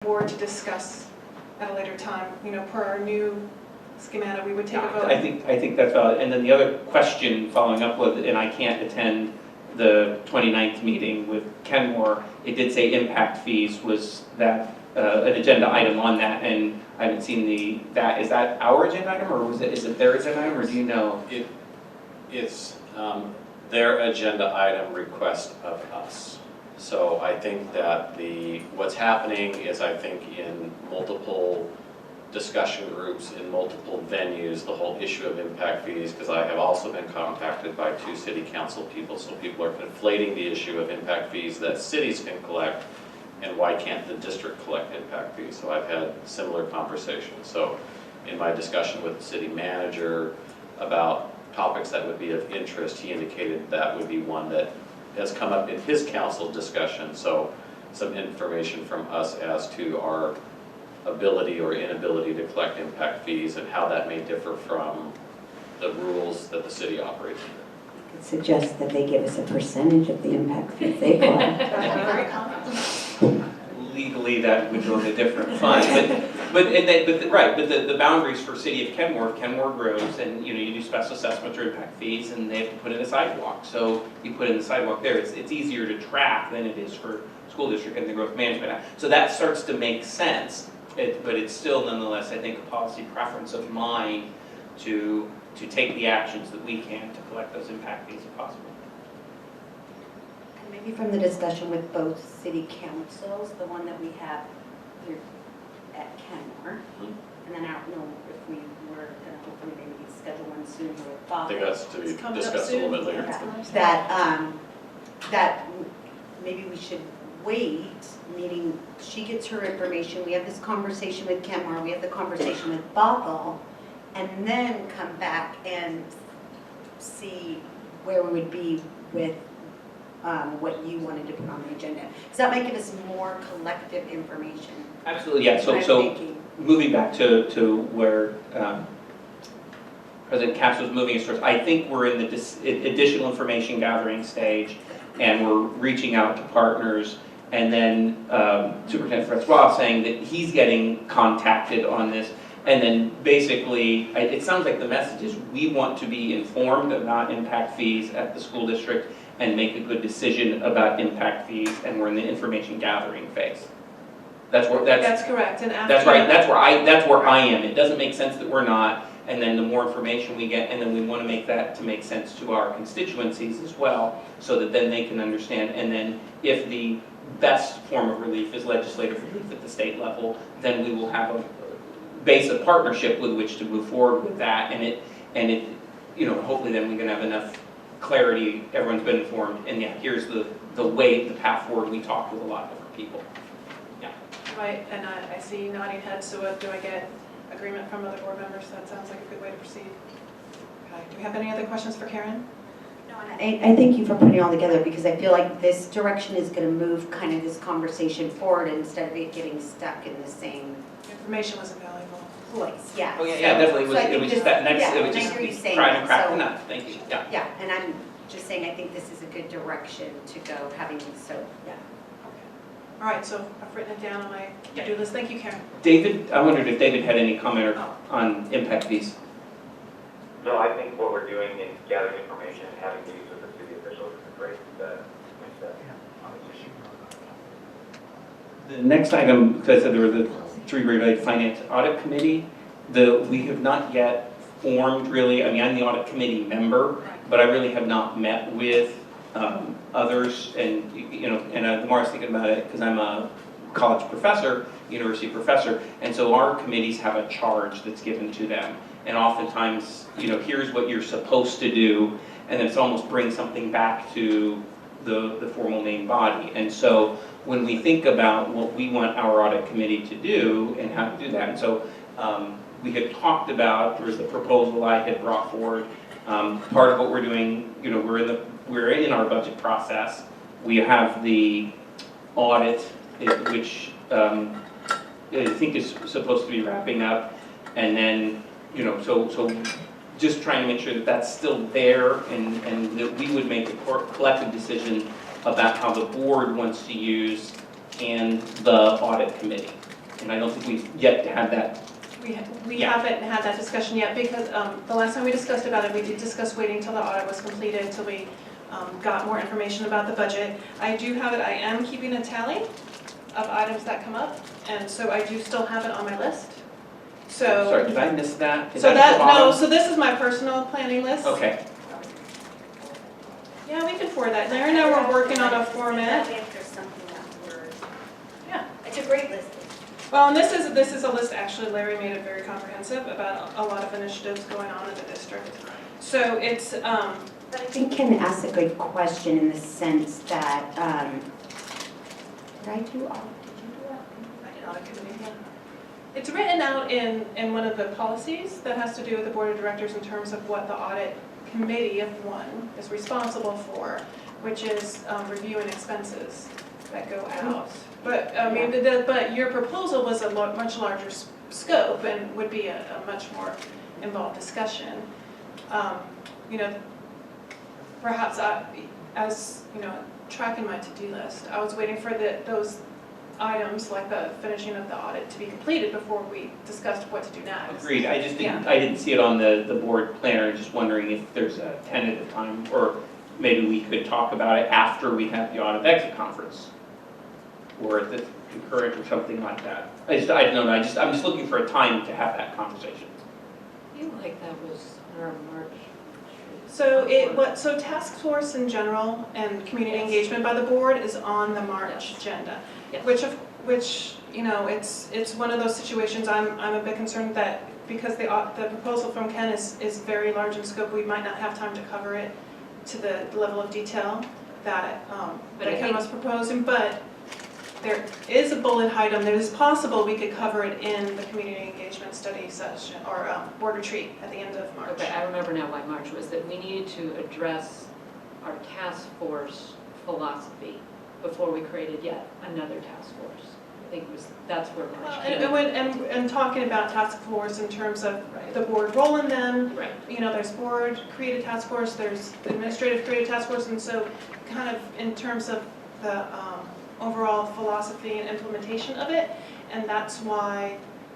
board to discuss at a later time. You know, per our new schematic, we would take a vote. I think that's valid. And then the other question following up with, and I can't attend the 29th meeting with Kenmore, it did say impact fees. Was that an agenda item on that? And I haven't seen that. Is that our agenda item, or is it their agenda item, or do you know? It's their agenda item request of us. So I think that what's happening is, I think in multiple discussion groups, in multiple venues, the whole issue of impact fees, because I have also been contacted by 2 city council people, so people are conflating the issue of impact fees that cities can collect and why can't the district collect impact fees. So I've had similar conversations. So in my discussion with the city manager about topics that would be of interest, he indicated that would be one that has come up in his council discussion. So some information from us as to our ability or inability to collect impact fees and how that may differ from the rules that the city operates under. I could suggest that they give us a percentage of the impact fees they collect. Legally, that would go to a different fund, but the boundaries for City of Kenmore, if Kenmore grows, and you do special assessments or impact fees, and they have to put in a sidewalk. So you put in the sidewalk there. It's easier to track than it is for school district and the Growth Management Act. So that starts to make sense, but it's still nonetheless, I think, a policy preference of mine to take the actions that we can to collect those impact fees if possible. Maybe from the discussion with both city councils, the one that we have here at Kenmore, and then I don't know if we were going to hopefully maybe schedule one soon with Bob. I think that's to be discussed a little bit later. That maybe we should wait, meaning she gets her information, we have this conversation with Kenmore, we have the conversation with Bothell, and then come back and see where we would be with what you wanted to put on the agenda. Because that might give us more collective information. Absolutely, yeah. So moving back to where President Capps was moving us towards, I think we're in the additional information gathering stage, and we're reaching out to partners, and then Superintendent Francois saying that he's getting contacted on this, and then basically, it sounds like the message is we want to be informed about impact fees at the school district and make a good decision about impact fees, and we're in the information gathering phase. That's correct. And after that's right. That's where I am. It doesn't make sense that we're not, and then the more information we get, and then we want to make that to make sense to our constituencies as well, so that then they can understand. And then if the best form of relief is legislative relief at the state level, then we will have a base of partnership with which to move forward with that. And it, hopefully then we can have enough clarity, everyone's been informed, and yeah, here's the way, the path forward. We talked with a lot of different people. Yeah. Right, and I see nodding heads, so do I get agreement from other board members? That sounds like a good way to proceed. Okay. Do we have any other questions for Karen? No, and I thank you for putting it all together, because I feel like this direction is going to move kind of this conversation forward instead of it getting stuck in the same Information was invaluable. place. Yeah. Oh yeah, definitely. It was just that next. It was just trying to crack the nut. Thank you. Yeah. Yeah, and I'm just saying I think this is a good direction to go. Having so yeah. All right, so I've written it down on my to-do list. Thank you, Karen. David, I wondered if David had any comment on impact fees. No, I think what we're doing is gathering information and having meetings with the city officials is a great step on this issue. The next item, because I said there were the 3 related finance audit committee. We have not yet formed really. I mean, I'm the audit committee member, but I really have not met with others. And the more I was thinking about it, because I'm a college professor, university professor, and so our committees have a charge that's given to them. And oftentimes, here's what you're supposed to do, and then it's almost bring something back to the formal main body. And so when we think about what we want our audit committee to do and how to do that, and so we had talked about, there was the proposal I had brought forward. Part of what we're doing, we're in our budget process. We have the audit, which I think is supposed to be wrapping up, and then so just trying to make sure that that's still there, and that we would make a collective decision about how the board wants to use and the audit committee. And I don't think we've yet had that. We Yeah. haven't had that discussion yet because the last time we discussed about it, we did discuss waiting till the audit was completed, until we got more information about the budget. I do have it, I am keeping a tally of items that come up, and so I do still have it on my list. So. Sorry, did I miss that? Is So at the that, no, bottom? so this is my personal planning list. Okay, Yeah, we can forward that. Larry and I were working on a format. If there's something that we're, Yeah. it's a great list. Well, and this is a list, actually, Larry made it very comprehensive about a lot of initiatives going on in the district. So it's, But I think Ken asked a good question in the sense that, did you do all? audit committee, yeah. It's written out in one of the policies that has to do with the board of directors in terms of what the audit committee of one is responsible for, which is reviewing expenses that go out. But, I mean, but your proposal was a much larger scope and would be a much more involved discussion. You know, perhaps as, you know, tracking my to-do list, I was waiting for those items, like the finishing of the audit, to be completed before we discussed what to do next. agreed. I just didn't, I didn't see it on the board planner, just wondering if there's a tentative time, or maybe we could talk about it after we have the audit exit conference, or at the concurrent or something like that. I don't know, I'm just looking for a time to have that conversation. I feel like that was our March. So task force in general and community engagement by the board is on the March Yes. agenda. Yes. Which, you know, it's one of those situations, I'm a bit concerned that because the proposal from Ken is very large in scope, we might not have time to cover it to the level of detail that Ken was proposing, but there is a bullet item, it is possible we could cover it in the community engagement study session, or board retreat at the end of March. Okay, I remember now why March was, that we needed to address our task force philosophy before we created yet another task force. I think that's where March came in. And talking about task force in terms of Right. the board role in them, Right. you know, there's board created task force, there's administrative created task force, and so kind of in terms of the overall philosophy and implementation of it, and that's why,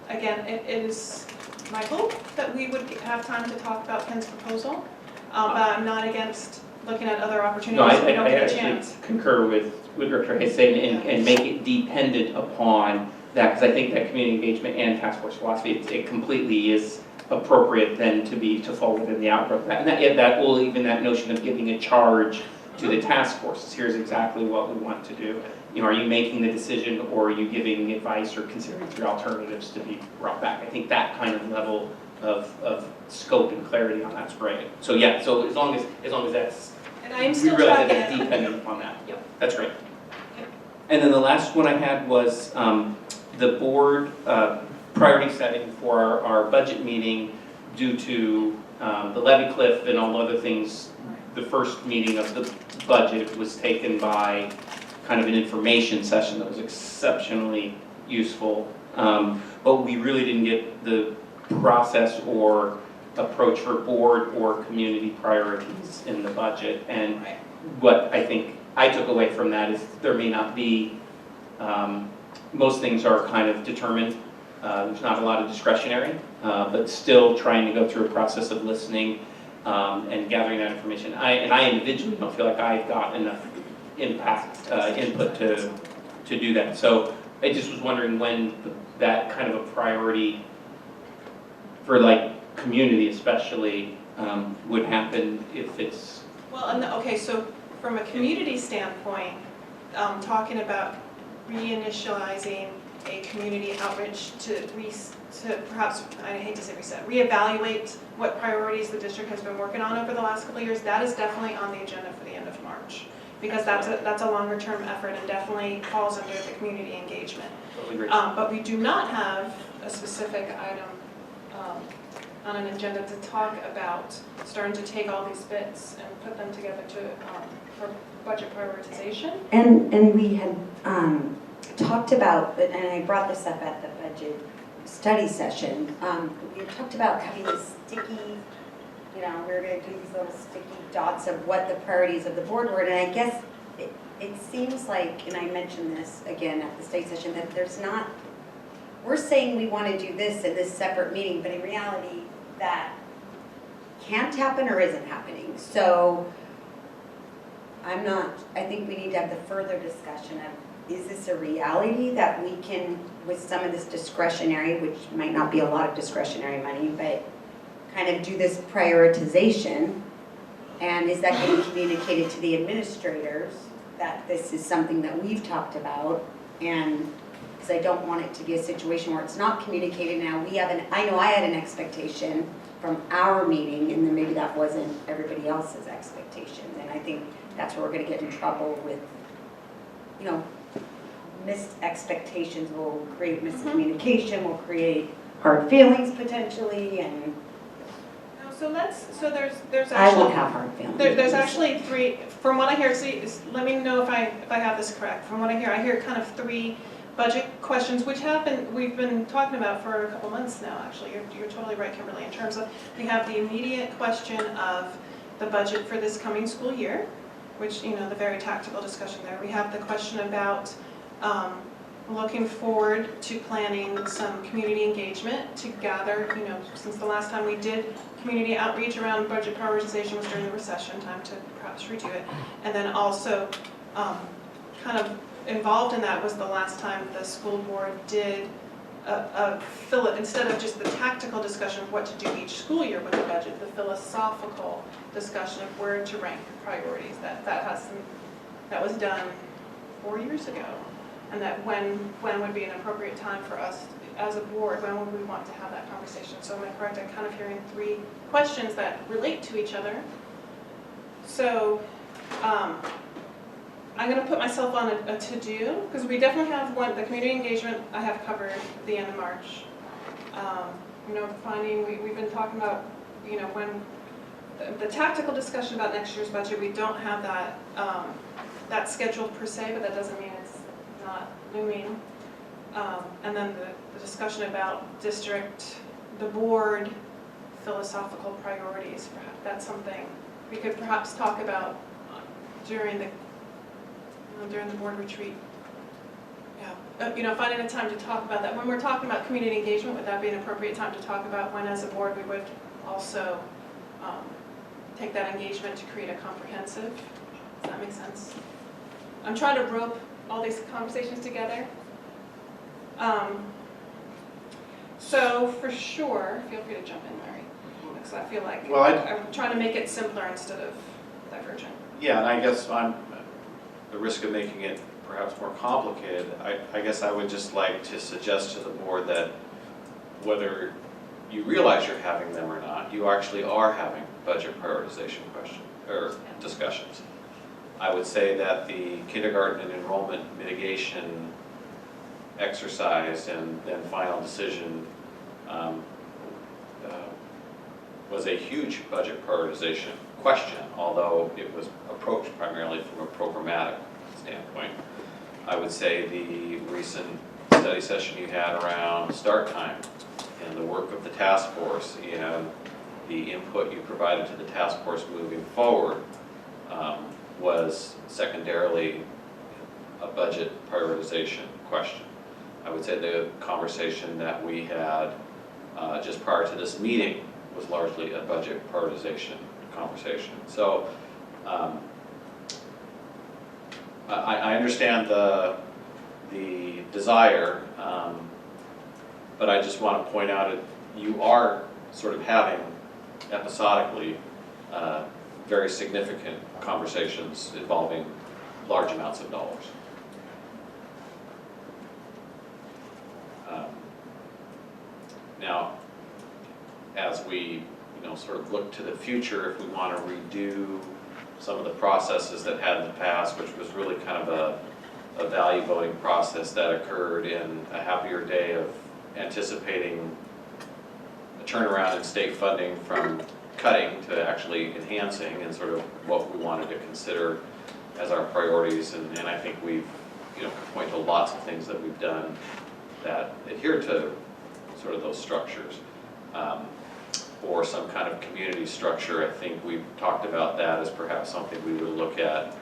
again, it is my hope that we would have time to talk about Ken's proposal, but I'm not against looking at other No, opportunities if we don't I get a actually chance. concur with Director Hayes saying, and make it dependent upon that, because I think that community engagement and task force philosophy, it completely is appropriate then to fall within the outgrowth of that. And that will, even that notion of giving a charge to the task forces, here's exactly what we want to do. You know, are you making the decision, or are you giving advice or considering three alternatives to be brought back? I think that kind of level of scope and clarity on that's great. So yeah, so as long as that's, And I am we still realize tracking that it's it. dependent upon that. Yep. That's great. And then the last one I had was the board priority setting for our budget meeting due to the levy cliff and all other things. The first meeting of the budget was taken by kind of an information session that was exceptionally useful. But we really didn't get the process or approach for board or community priorities in the budget. And Right. what I think I took away from that is there may not be, most things are kind of determined. There's not a lot of discretionary, but still trying to go through a process of listening and gathering that information. I individually don't feel like I've got enough input to do that. So I just was wondering when that kind of a priority for like community especially would happen, if it's. Well, okay, so from a community standpoint, talking about reinitializing a community outreach to perhaps, I hate to say reset, reevaluate what priorities the district has been working on over the last couple of years, that is definitely on the agenda for the end of March. Because that's a longer term effort and definitely falls under the community engagement. Totally agree. But we do not have a specific item on an agenda to talk about starting to take all these bits and put them together for budget prioritization. And we had talked about, and I brought this up at the budget study session, we had talked about having this sticky, you know, we were going to do these little sticky dots of what the priorities of the board were, and I guess it seems like, and I mentioned this again at the study session, that there's not saying we want to do this in this separate meeting, but in reality, that can't happen or isn't happening. So I think we need to have the further discussion of, is this a reality that we can, with some of this discretionary, which might not be a lot of discretionary money, but kind of do this prioritization? And is that getting communicated to the administrators that this is something that we've talked about? And because I don't want it to be a situation where it's not communicated now. I know I had an expectation from our meeting, and then maybe that wasn't everybody else's expectations. And I think that's where we're going to get in trouble with, you know, missed expectations will create miscommunication, will create hard feelings potentially, and So there's I actually. won't have hard feelings. There's actually three, from what I hear, let me know if I have this correct. From what I hear kind of three budget questions, which we've been talking about for a couple months now, actually. You're totally right, Kimberly, in terms of, we have the immediate question of the budget for this coming school year, which, you know, the very tactical discussion there. We have the question about looking forward to planning some community engagement to gather, you know, since the last time we did community outreach around budget prioritization was during the recession, time to perhaps redo it. And then also kind of involved in that was the last time the school board did instead of just the tactical discussion of what to do each school year with the budget, the philosophical discussion of where to rank priorities. That was done 4 years ago. And that when would be an appropriate time for us as a board, when would we want to have that conversation? So am I correct? I'm kind of hearing three questions that relate to each other. So I'm going to put myself on a to-do, because we definitely have the community engagement I have covered at the end of March. You know, we've been talking about, you know, when the tactical discussion about next year's budget, we don't have that scheduled per se, but that doesn't mean it's not looming. And then the discussion about the board, philosophical priorities, perhaps that's something we could perhaps talk about during the board retreat. Yeah, you know, finding a time to talk about that. When we're talking about community engagement, would that be an appropriate time to talk about when, as a board, we would also take that engagement to create a comprehensive? Does that make sense? I'm trying to rope all these conversations together. So for sure, feel free to jump in, Mary, because I feel like I'm trying to make it simpler instead of divergent. Yeah, and I guess on the risk of making it perhaps more complicated, I guess I would just like to suggest to the board that whether you realize you're having them or not, you actually are having budget prioritization discussions. I would say that the kindergarten and enrollment mitigation exercise and then final decision was a huge budget prioritization question, although it was approached primarily from a programmatic standpoint. I would say the recent study session you had around start time and the work of the task force and the input you provided to the task force moving forward was secondarily a budget prioritization question. I would say the conversation that we had just prior to this meeting was largely a budget prioritization conversation. So I understand the desire, but I just want to point out that you are sort of having episodically very significant conversations involving large amounts of dollars. Now, as we sort of look to the future, if we want to redo some of the processes that had in the past, which was really kind of a value voting process that occurred in a happier day of anticipating a turnaround in state funding from cutting to actually enhancing, and sort of what we wanted to consider as our priorities. And I think we've point to lots of things that we've done that adhere to sort of those structures. Or some kind of community structure. I think we've talked about that as perhaps something we would look at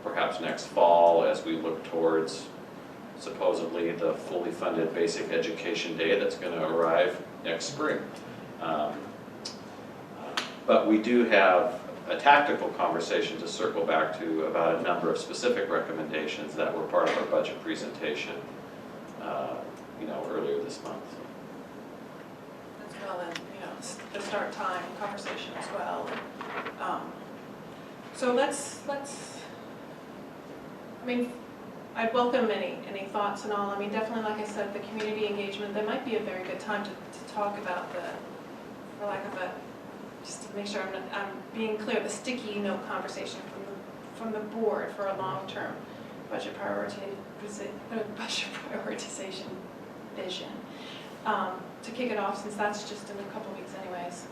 perhaps next fall as we look towards supposedly the fully funded basic education day that's going to arrive next spring. But we do have a tactical conversation to circle back to about a number of specific recommendations that were part of our budget presentation, earlier this month. As well as, the start time conversation as well. So I'd welcome any thoughts and all. I mean, definitely, like I said, the community engagement, that might be a very good time to talk about for lack of just to make sure I'm being clear, the sticky note conversation from the board for a long-term budget prioritization vision. To kick it off, since that's just in a couple weeks anyways.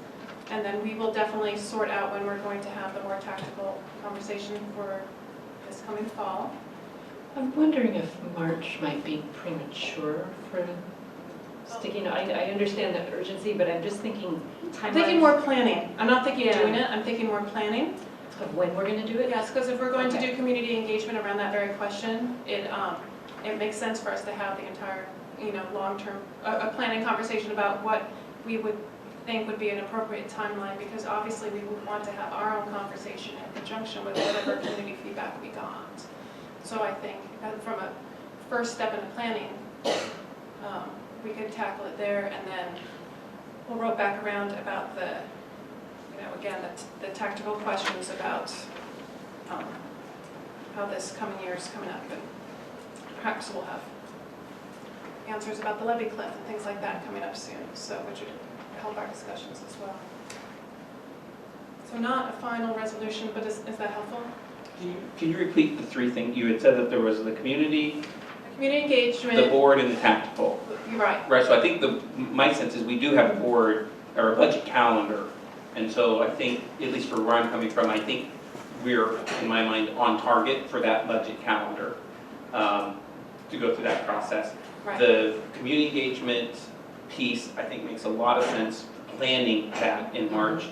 And then we will definitely sort out when we're going to have the more tactical conversation for this coming fall. I'm wondering if March might be premature for sticking, I understand the urgency, but I'm just thinking timelines. I'm thinking more planning. I'm not thinking Yeah. doing it, I'm thinking more planning. Of when we're gonna do it? Yes, because if we're going to Okay. do community engagement around that very question, it makes sense for us to have the entire, long-term, a planning conversation about what we would think would be an appropriate timeline, because obviously we would want to have our own conversation in conjunction with whatever community feedback we got. So I think from a first step in the planning, we could tackle it there, and then we'll rope back around about the, again, the tactical questions about how this coming year is coming up, and perhaps we'll have answers about the levy cliff and things like that coming up soon, so which would help our discussions as well. So not a final resolution, but is that helpful? Can you repeat the three things? You had said that there was the community, The community engagement. the board, and the tactical. You're right. Right, so I think my sense is we do have a board, or a budget calendar, and so I think, at least for where I'm coming from, I think we're, in my mind, on target for that budget calendar, to go through that process. Right. The community engagement piece, I think, makes a lot of sense, planning that in March.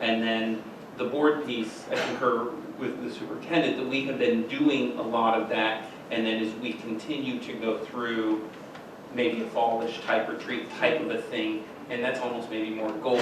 And then the board piece, I concur with the superintendent, that we have been doing a lot of that, and then as we continue to go through maybe a fallish type retreat type of a thing, and that's almost maybe more goal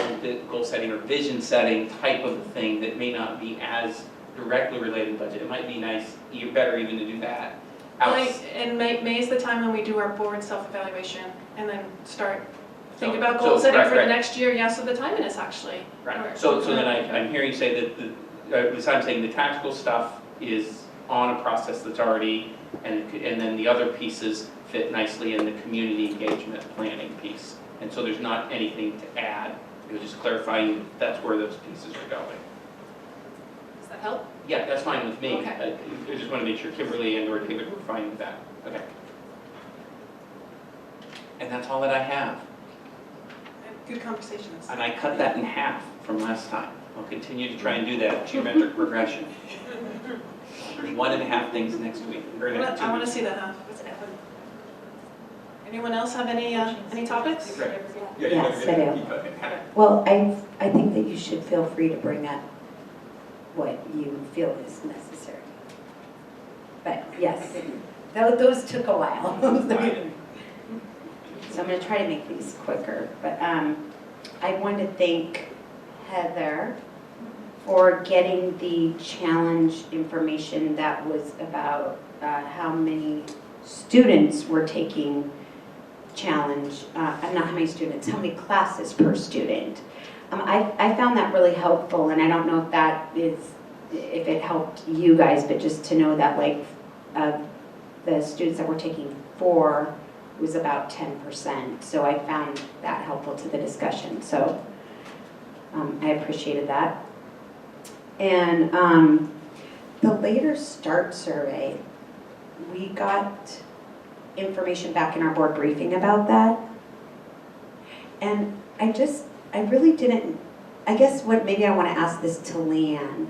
setting or vision setting type of a thing that may not be as directly related to budget. It might be nice, better even to do that. And May is the time when we do our board self-evaluation, and then think So- about goal so, setting right, for the right. next year. Yeah, so the timing is actually. Right, so then I'm hearing you say that I'm saying the tactical stuff is on a process that's already, and then the other pieces fit nicely in the community engagement planning piece. And so there's not anything to add, it was just clarifying that's where those pieces are going. Does that help? Yeah, that's fine with me. Okay. I just want to make sure Kimberly and or David were fine with that. Okay. And that's all that I have. Good conversations. And I cut that in half from last time. I'll continue to try and do that geometric progression. There's 1.5 things next week. I want to see that, huh? Anyone else have any topics? Right. Yes, I do. Keep it in half. Well, I think that you should feel free to bring up what you feel is necessary. But yes, those took a while. So I'm going to try to make these quicker. But I want to thank Heather for getting the challenge information that was about how many students were taking challenge, not how many students, how many classes per student. I found that really helpful, and I don't know if it helped you guys, but just to know that the students that were taking 4 was about 10%. So I found that helpful to the discussion. So I appreciated that. And the later start survey, we got information back in our board briefing about that. And I really didn't, I guess maybe I want to ask this to Leanne.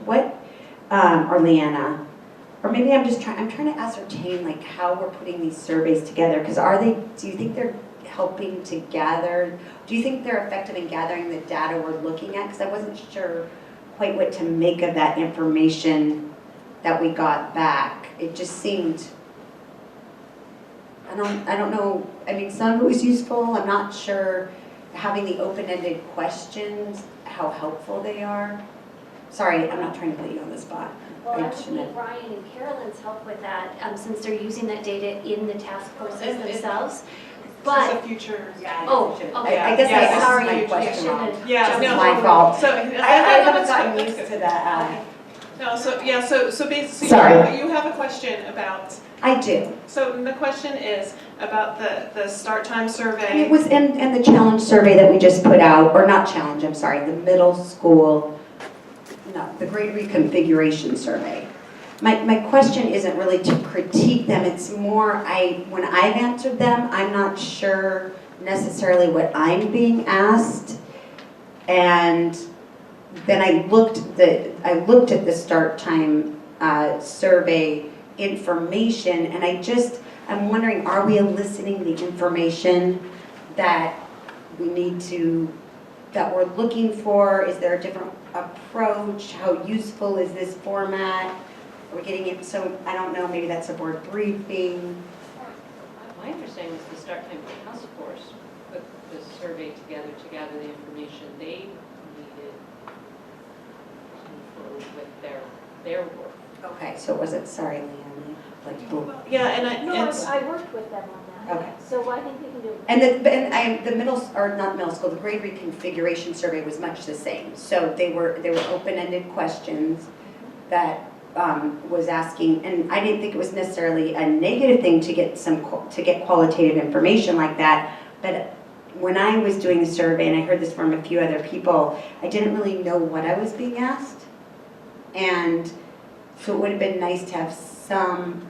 Or Leanna, or maybe I'm trying to ascertain like how we're putting these surveys together, because do you think they're helping to gather, do you think they're effective in gathering the data we're looking at? Because I wasn't sure quite what to make of that information that we got back. It just seemed I don't know, I mean, some of it was useful, I'm not sure having the open-ended questions, how helpful they are. Sorry, I'm not trying to put you on the spot. Well, I I would shouldn't need Brian and Carolyn's help with that, since they're using that data in the task forces themselves. This is But, a future. oh, okay. I guess Yeah, I this is asked sorry, my I question shouldn't wrong. have Yeah, jumped no, my forward. fault. So, I haven't gotten that's used good. to that. Okay. No, so, yeah, so basically, Sorry. you have a question about, I do. so the question is about the start time And survey. it was in the challenge survey that we just put out, or not challenge, I'm sorry, the middle school, no, the grade reconfiguration survey. My question isn't really to critique them, it's more, when I've answered them, I'm not sure necessarily what I'm being asked. And then I looked at the start time survey information, and I'm wondering, are we eliciting the information that we need to, that we're looking for? Is there a different approach? How useful is this format? Are we getting it, so I don't know, maybe that's a board briefing. My understanding was the start time task force put the survey together to gather the information they needed to move forward with their work. Okay, so was it, sorry, Leanne, like, Yeah, and No, it's, I worked with them on that. Okay. So I think we can do it. and the not middle school, the grade reconfiguration survey was much the same. So they were open-ended questions that was asking, and I didn't think it was necessarily a negative thing to get qualitative information like that, but when I was doing the survey, and I heard this from a few other people, I didn't really know what I was being asked. And so it would have been nice to have some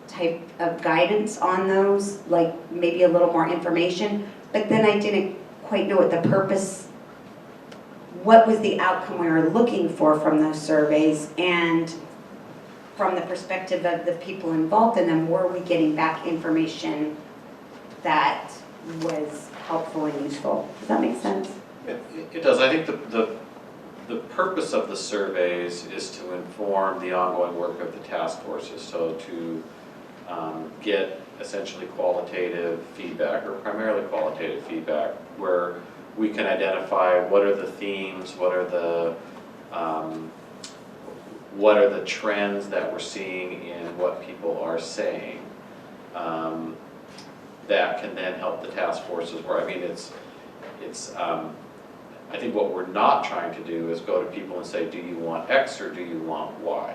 type of guidance on those, like maybe a little more information, but then I didn't quite know what the purpose, what was the outcome we were looking for from those surveys, and from the perspective of the people involved in them, were we getting back information that was helpful and useful? Does that make sense? It does. I think the purpose of the surveys is to inform the ongoing work of the task forces, so to get essentially qualitative feedback, or primarily qualitative feedback, where we can identify what are the themes, what are the trends that we're seeing in what people are saying, that can then help the task forces where, I mean, I think what we're not trying to do is go to people and say, do you want X or do you want Y?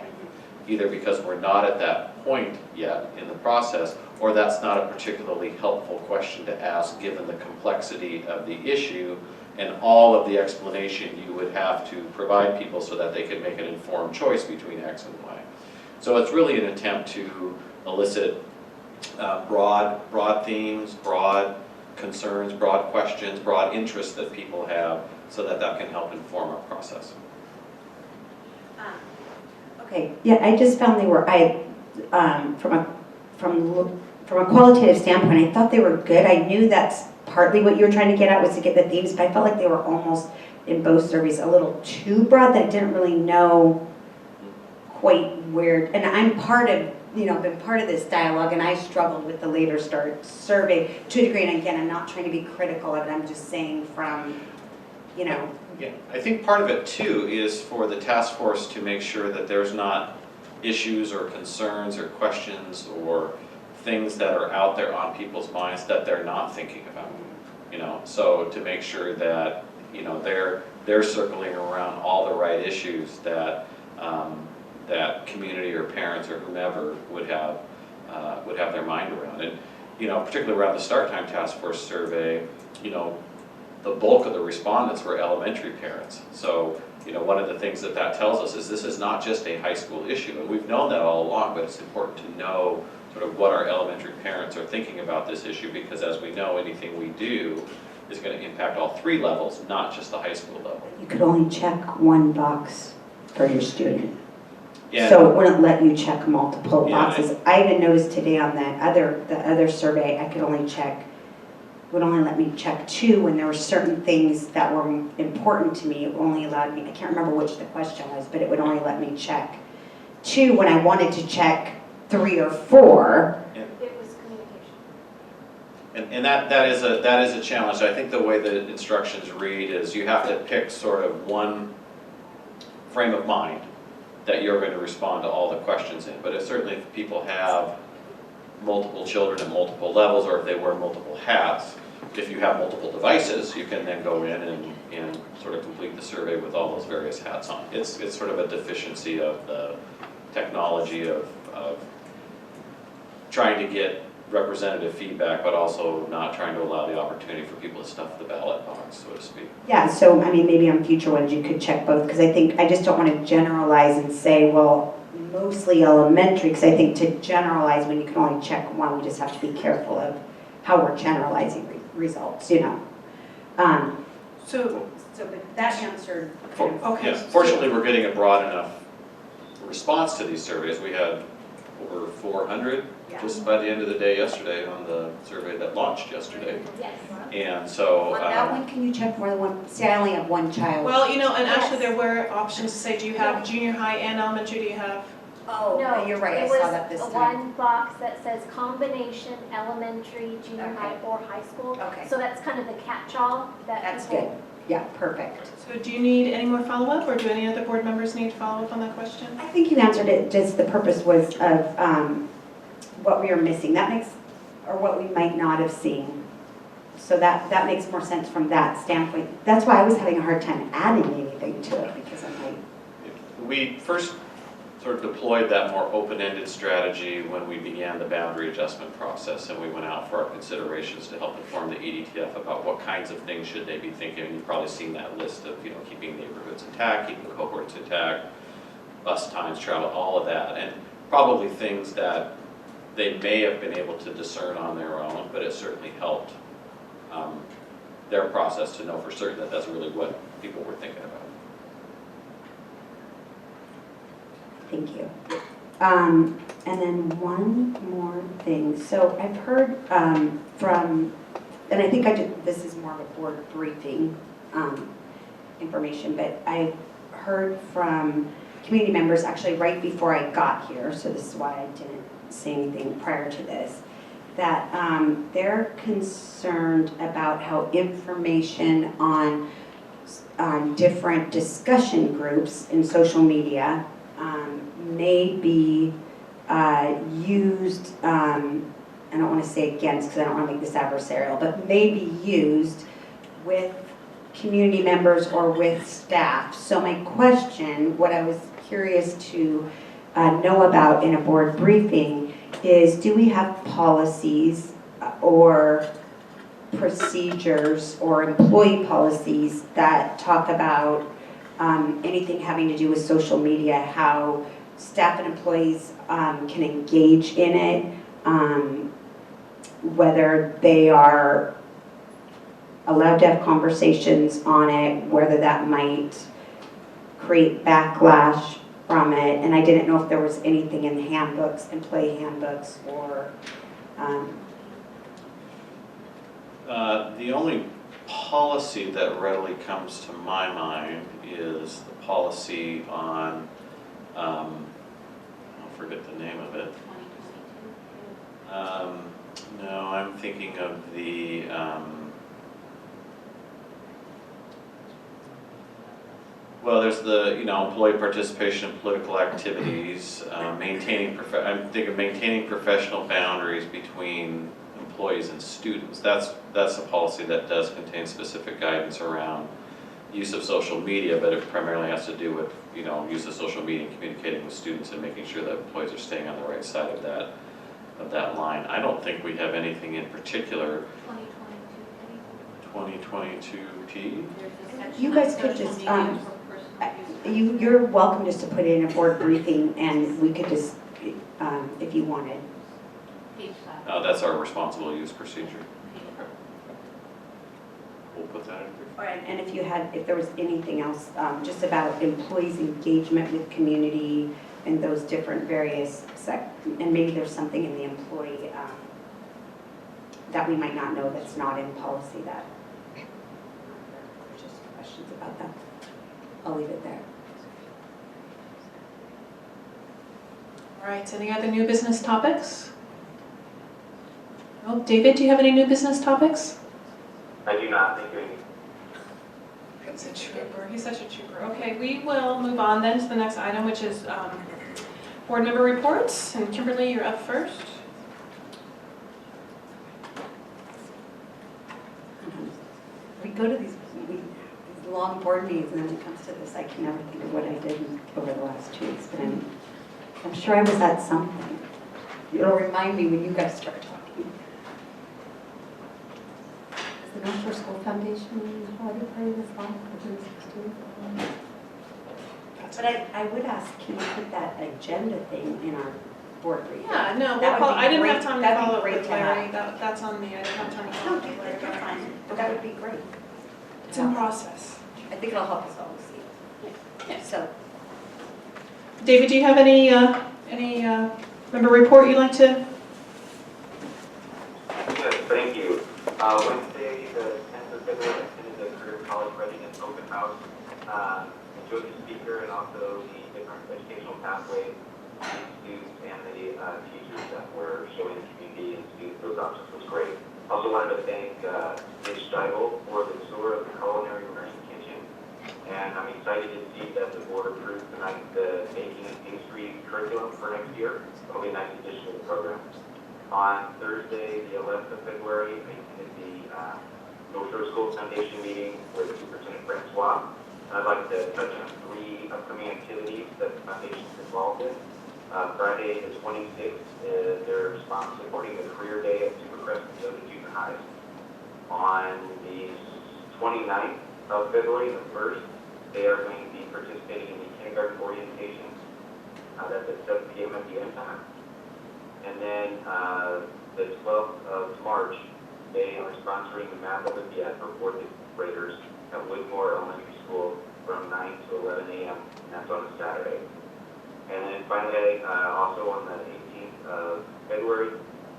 Either because we're not at that point yet in the process, or that's not a particularly helpful question to ask given the complexity of the issue and all of the explanation you would have to provide people so that they could make an informed choice between X and Y. So it's really an attempt to elicit broad themes, broad concerns, broad questions, broad interests that people have, so that that can help inform our process. Okay, yeah, I just found they were, from a qualitative standpoint, I thought they were good. I knew that's partly what you were trying to get at, was to get the themes, but I felt like they were almost, in both surveys, a little too broad, that I didn't really know quite where, and I'm part of, been part of this dialogue, and I struggled with the later start survey to a degree, and again, I'm not trying to be critical of it, I'm just saying from, Yeah, I think part of it too is for the task force to make sure that there's not issues or concerns or questions or things that are out there on people's minds that they're not thinking about. So to make sure that they're circling around all the right issues that that community or parents or whomever would have their mind around. And particularly around the start time task force survey, the bulk of the respondents were elementary parents. So, one of the things that tells us is this is not just a high school issue, and we've known that all along, but it's important to know sort of what our elementary parents are thinking about this issue, because as we know, anything we do is going to impact all three levels, not just the high school level. you could only check one box for your student. Yeah. So it wouldn't let you check multiple Yeah, boxes. I even noticed today on the other survey, I could only would only let me check 2 when there were certain things that were important to me. It only allowed me, I can't remember which the question was, but it would only let me check 2 when I wanted to check 3 or 4. It was communication. And that is a challenge. I think the way the instructions read is you have to pick sort of one frame of mind that you're going to respond to all the questions in. But certainly if people have multiple children at multiple levels, or if they wear multiple hats, if you have multiple devices, you can then go in and sort of complete the survey with all those various hats on. It's sort of a deficiency of the technology of trying to get representative feedback, but also not trying to allow the opportunity for people to stuff the ballot box, so to speak. Yeah, so I mean, maybe on future ones you could check both, because I just don't want to generalize and say, well, mostly elementary, because I think to generalize when you can only check one, we just have to be careful of how we're generalizing results, you know. So, But that answered. okay. Yeah, fortunately, we're getting a broad enough response to these surveys. We had over 400 just by the end of the day yesterday on the survey that launched yesterday. Yes. And so. On that one, can you check more than one? See, I only have one child. Well, you know, and actually Yes. there were options to say, do you have junior high and elementary, do you have? Oh, No, you're right, I saw that this It was time. one box that says combination, elementary, junior Okay. high, or high school. Okay. So that's kind of the catch-all that That's people. good. Yeah, perfect. So do you need any more follow-up, or do any other board members need to follow up on that question? I think you answered it, just the purpose was of what we are missing. That makes, or what we might not have seen. So that makes more sense from that standpoint. That's why I was having a hard time adding anything to it, because I'm like, We first sort of deployed that more open-ended strategy when we began the boundary adjustment process, and we went out for our considerations to help inform the EDTF about what kinds of things should they be thinking. And you've probably seen that list of, you know, keeping neighborhoods intact, keeping cohorts intact, bus times, travel, all of that, and probably things that they may have been able to discern on their own, but it certainly helped their process to know for certain that that's really what people were thinking about. thank you. And then one more thing. So I've heard from, and I think this is more of a board briefing information, but I've heard from community members actually right before I got here, so this is why I didn't say anything prior to this, that they're concerned about how information on different discussion groups in social media may be used, I don't want to say against because I don't want to make this adversarial, but may be used with community members or with staff. So my question, what I was curious to know about in a board briefing is, do we have policies or procedures or employee policies that talk about anything having to do with social media, how staff and employees can engage in it, whether they are allowed to have conversations on it, whether that might create backlash from it. And I didn't know if there was anything in handbooks, employee handbooks, or The only policy that readily comes to my mind is the policy on, I'll forget the name of it. No, I'm thinking of the, well, there's the, employee participation in political activities, I'm thinking of maintaining professional boundaries between employees and students. That's a policy that does contain specific guidance around use of social media, but it primarily has to do with, use of social media and communicating with students and making sure that employees are staying on the right side of that line. I don't think we have anything in particular. 2022P? you guys could just, you're welcome just to put it in a board briefing, and we could just, if you wanted. That's our responsible use procedure. We'll put that in. And if there was anything else, just about employees' engagement with community and those different various and maybe there's something in the employee that we might not know that's not in policy that, just questions about that. I'll leave it there. All right, any other new business topics? Well, David, do you have any new business topics? I do not think any. He's a trooper. He's such a trooper. Okay, we will move on then to the next item, which is board member reports. And Kimberly, you're up first. We go to these long board meetings, and then when it comes to this, I can never think of what I did over the last 2 weeks, but I'm sure I was at something. It'll remind me when you guys start talking. Is the North Shore School Foundation holiday party this fall, October 16th? But I would ask, can we put that agenda thing in our board briefing? Yeah, no, That would be I didn't great. have time to That'd be follow up great with to Larry. have. That's on me. I didn't have time to follow No, up with Larry. you're fine, but that would be great. It's in process. I think it'll help us all see. Yeah. So, David, do you have any member report you'd like to? Yes, thank you. Wednesday, the 10th of February, I attended the Career College Readiness Open House. Enjoyed the speaker and also the different educational pathways the students and the teachers that were showing the community and students those options was great. Also wanted to thank Ms. Steigel for the tour of the Culinary Learning Kitchen. And I'm excited to see that the board approved tonight the Baking and Pastry curriculum for next year. It'll be a nice addition to the program. On Thursday, the 11th of February, I attended the North Shore School Foundation meeting with Superintendent Francois. And I'd like to touch on 3 upcoming activities that the foundation is involved in. Friday the 26th, they're supporting the Career Day at Supercrest and Yoga Junior Highs. On the 29th of February, the 1st, they are going to be participating in the kindergarten orientation. That's at 7 p.m. at the end time. And then the 12th of March, they are sponsoring the Math Olympiad for 4th graders at Woodmore Elementary School from 9 to 11 a.m. and that's on a Saturday. And then finally, also on the 18th of February,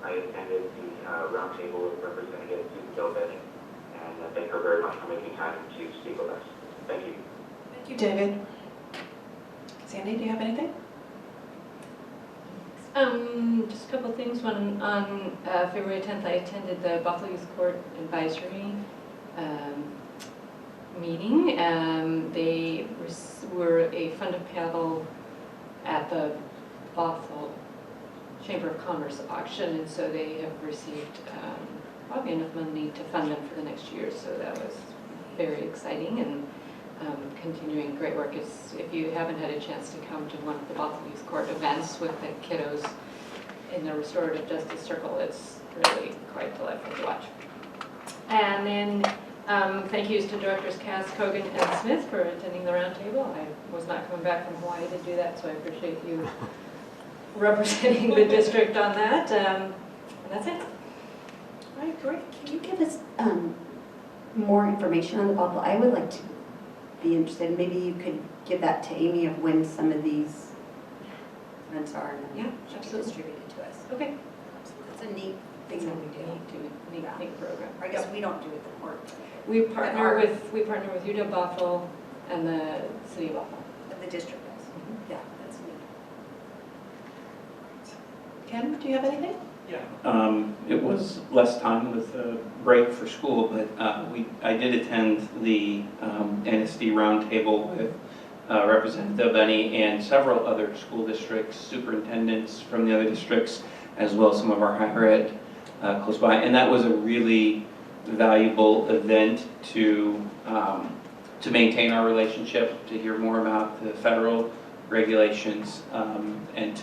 I attended the roundtable with Representative Susan Gilbetting, and I thank her very much for making time to speak with us. Thank you. Thank you, David. Sandy, do you have anything? Just a couple of things. One, on February 10th, I attended the Buffalo Youth Court Advisory meeting. They were a funded panel at the Buffalo Chamber of Commerce auction, and so they have received probably enough money to fund them for the next year, so that was very exciting and continuing great work. If you haven't had a chance to come to one of the Buffalo Youth Court events with the kiddos in the Restorative Justice Circle, it's really quite delightful to watch. And then thank yous to Directors Cass, Kogan, and Smith for attending the roundtable. I was not coming back from Hawaii to do that, so I appreciate you representing the district on that. And that's it. All right, great. can you give us more information on the Buffalo? I would like to be interested. Maybe you could give that to Amy of when some of these events are. And Yeah, she can absolutely. distribute it to us. Okay. It's a neat thing that we do. Neat program. I guess we don't do it the court. We partner with UW Buffalo and the City of Buffalo. But the district does. Yeah, that's neat. Ken, do you have anything? Yeah. It was less time with the break for school, but I did attend the NSD roundtable with Representative Benny and several other school districts, superintendents from the other districts, as well as some of our higher ed close by. And that was a really valuable event to maintain our relationship, to hear more about the federal regulations, and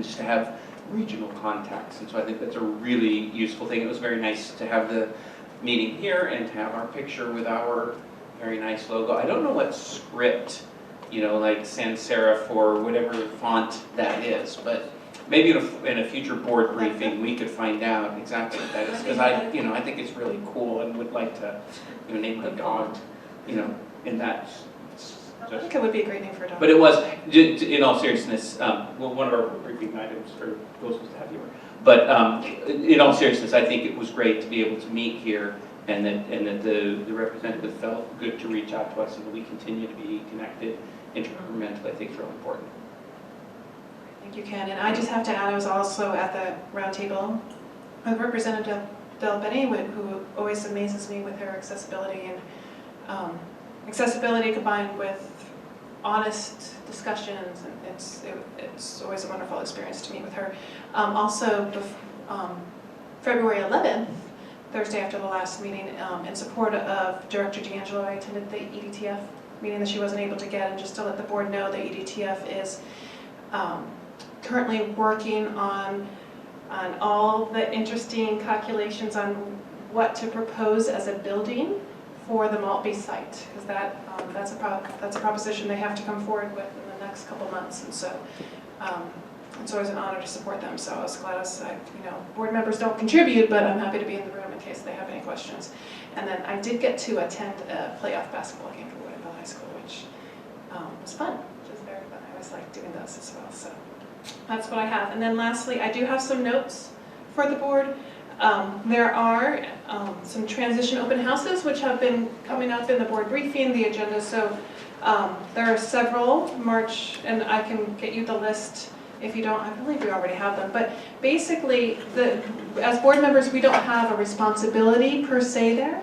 just to have regional contacts. And so I think that's a really useful thing. It was very nice to have the meeting here and to have our picture with our very nice logo. I don't know what script, like sans serif or whatever font that is, but maybe in a future board briefing, we could find out exactly what that is, because I think it's really cool and would like to, name my dog, in that. I think it would be a great name for a dog. But it was, in all seriousness, one of our briefing items, or those was to have you. But in all seriousness, I think it was great to be able to meet here, and that the representative felt good to reach out to us, and that we continue to be connected intergovernmentally. I think it's really important. Thank you, Ken. And I just have to add, I was also at the roundtable with Representative Del Benny, who always amazes me with her accessibility, and accessibility combined with honest discussions, and it's always a wonderful experience to meet with her. Also, February 11th, Thursday after the last meeting, in support of Director D'Angelo, I attended the EDTF meeting that she wasn't able to get, and just to let the board know, the EDTF is currently working on all the interesting calculations on what to propose as a building for the Maltby site, because that's a proposition they have to come forward with in the next couple months, and so it's always an honor to support them. So I was glad board members don't contribute, but I'm happy to be in the room in case they have any questions. And then I did get to attend a playoff basketball game for Woodinville High School, which was fun. It was very fun. I always like doing those as well. So that's what I have. And then lastly, I do have some notes for the board. There are some transition open houses which have been coming up in the board briefing, the agenda. So there are several March, and I can get you the list if you don't. I believe we already have them. But basically, as board members, we don't have a responsibility per se there.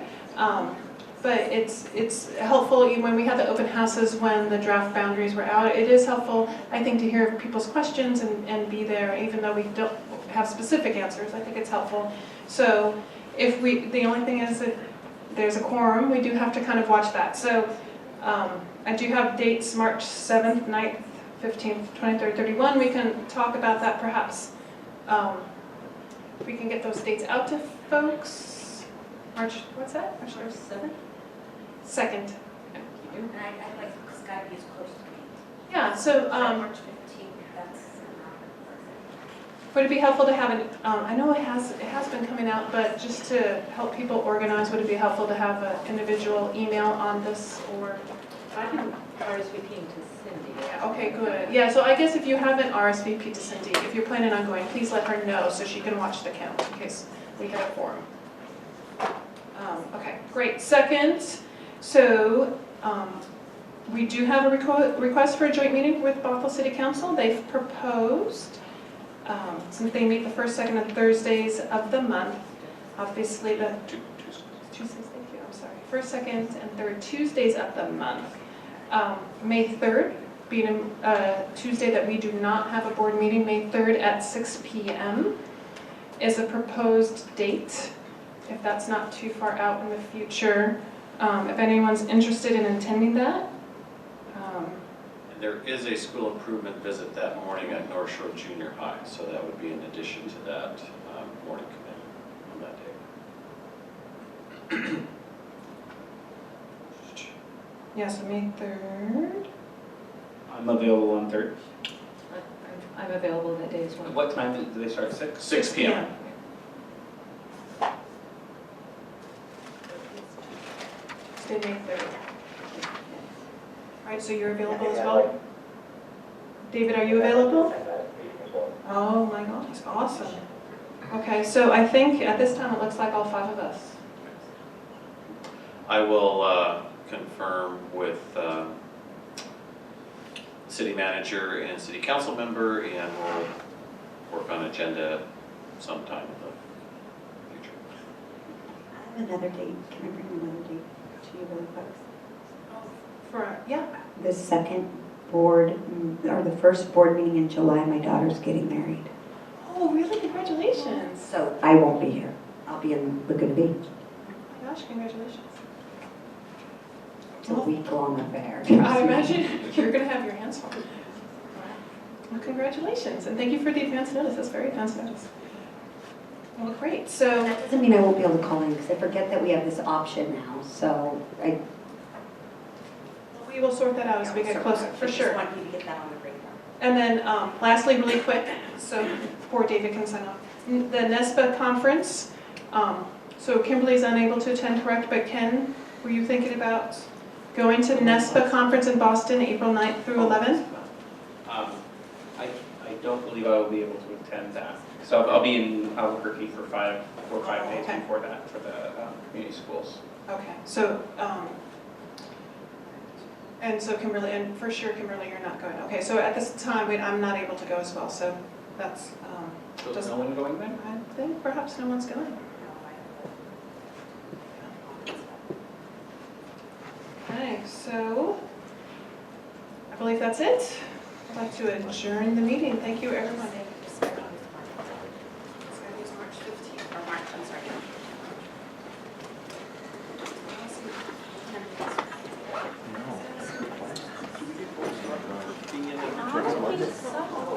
But it's helpful when we had the open houses when the draft boundaries were out. It is helpful, I think, to hear people's questions and be there, even though we don't have specific answers. I think it's helpful. So the only thing is if there's a quorum, we do have to kind of watch that. So I do have dates March 7th, 9th, 15th, 23rd, 31. We can talk about that perhaps. We can get those dates out to folks. What's that? March 7th? 2nd. And I'd like Sky to be as close to me. Yeah, so March 15th, that's would it be helpful to have I know it has been coming out, but just to help people organize, would it be helpful to have an individual email on this, or? I can RSVP to Cindy. Yeah, okay, good. Yeah, so I guess if you haven't RSVP to Cindy, if you're planning on going, please let her know so she can watch the count in case we get a quorum. Okay, great. Second, so we do have a request for a joint meeting with Bothell City Council. They've proposed, since they meet the first, second, and Thursdays of the month, obviously the Tuesdays, thank you, I'm sorry. First, second, and third Tuesdays of the month. May 3rd, being a Tuesday that we do not have a board meeting, May 3rd at 6 p.m. is a proposed date, if that's not too far out in the future. If anyone's interested in attending that. And there is a school improvement visit that morning at North Shore Junior High, so that would be in addition to that morning committee on that day. Yeah, so May 3rd. I'm available on 3rd. I'm available that day as well. What time do they start? 6? 6 p.m. Tuesday, May 3rd. All right, so you're available as well? David, are you available? Oh my gosh, awesome. Okay, so I think at this time it looks like all 5 of us. I will confirm with city manager and city council member, and we'll work on agenda sometime in the future. I have another date. Can I bring another date to you really quick? Yeah. The second board, or the first board meeting in July, my daughter's getting married. Oh, really? Congratulations. So I won't be here. I'll be in Laguna Beach. Oh my gosh, congratulations. It's a week-long affair. I imagine you're going to have your hands full. Well, congratulations, and thank you for the advance notice. That's very advance notice. Well, great. So That doesn't mean I won't be able to call in, because I forget that we have this option now, so we will sort that out as we get closer, for I sure. just want you to get that on the radar. And then lastly, really quick, so before David can sign off, the NSD conference. So Kimberly's unable to attend, correct? But Ken, were you thinking about going to the NSD conference in Boston, April 9th through 11th? I don't believe I will be able to attend that. So I'll be in Albuquerque for 5 days Okay. before that for the community schools. Okay, so, and so Kimberly, and for sure Kimberly, you're not going. Okay, so at this time, I'm not able to go as well, so that's, So is no one going there? think perhaps no one's going. Okay, so I believe that's it. I'd like to adjourn the meeting. Thank you, everyone. March 15th, or March, I'm sorry.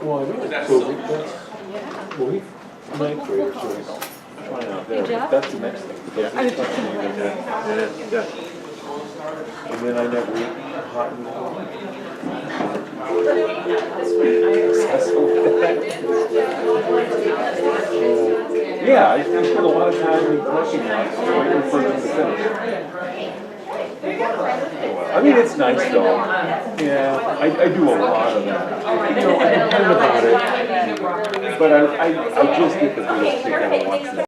Well, I think that's so we might create find out there. That's the next thing. Yeah. And then I never eat hot and cold. Yeah, I spent a lot of time in parking lots waiting for them to finish. I mean, it's nice though. Yeah, I do a lot of that. You know, I complain about it, but I just get the biggest kick out of watching it.